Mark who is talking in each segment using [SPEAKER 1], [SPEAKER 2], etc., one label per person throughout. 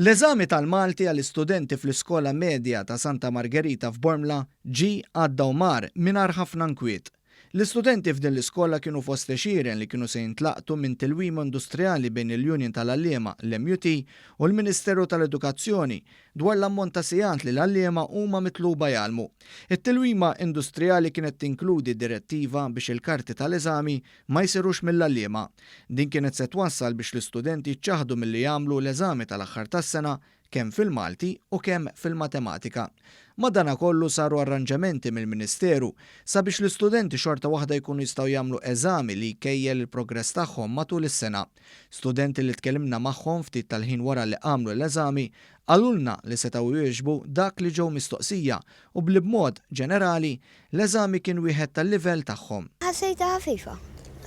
[SPEAKER 1] L-eżami tal-Malti għall-istudenti fl-Iskola Medja ta' Santa Margherita f'Bormla għadda u mar mingħajr ħafna nkwiet. L-istudenti f'din l-iskola kienu fost xieren li kienu se jintlaqtu minn tilwima industrijali bejn il-Union tal-Allima l-MUT u l-Ministeru tal-Edukazzjoni dwar l-ammont ta' sigħat li l-allima huma mitluba jagħmlu. It-tilwima industrijali kienet tinkludi direttiva biex il-karti tal-eżami ma jsirux mill-allima. Din kienet se twassal biex l-istudenti ċaħdu milli jagħmlu l-eżami tal-aħħar tas-sena kemm fil-Malti u kemm fil-Matematika. Madankollu saru arranġamenti mill-Ministeru sabiex l-istudenti xorta waħda jkunu jistgħu jagħmlu eżami li jkejjel il-progress tagħhom matul is-sena. Studenti li tkellimna magħhom ftit tal-ħin wara li għamlu l-eżami għalulna li setgħu jwieġbu dak li ġew mistoqsija u bl-b'mod ġenerali l-eżami kien wieħed tal-livell tagħhom.
[SPEAKER 2] Ħassejta ħafifa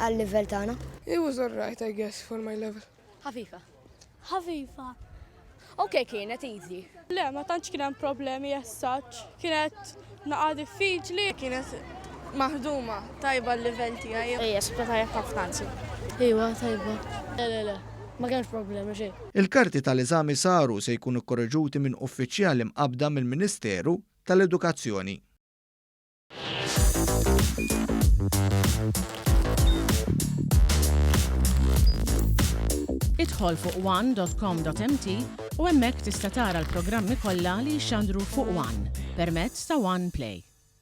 [SPEAKER 2] għal-livell tagħna.
[SPEAKER 3] It was alright, I guess, for my level.
[SPEAKER 4] ħafifa.
[SPEAKER 2] Ħafifa.
[SPEAKER 4] Ok, kienet easy.
[SPEAKER 5] Le, ma tantx kien hemm problemi jessaċ. Kienet naqa' diffiċli.
[SPEAKER 3] Kienet maħduma tajba l-level tiegħi.
[SPEAKER 4] Ejja, sibta tajjeb ħafna anzi.
[SPEAKER 5] Ejwa, tajba. Le, ma kienx problemi xejn.
[SPEAKER 1] Il-karti tal-eżami saru se jkunu korreġuti minn uffiċjali mqabbda mill-Ministeru tal-Edukazzjoni.
[SPEAKER 6] Idħol fuq one.com.mt u hemmhekk tista' tara l-programmi kollha li jxandru fuq One permezz ta' One Play.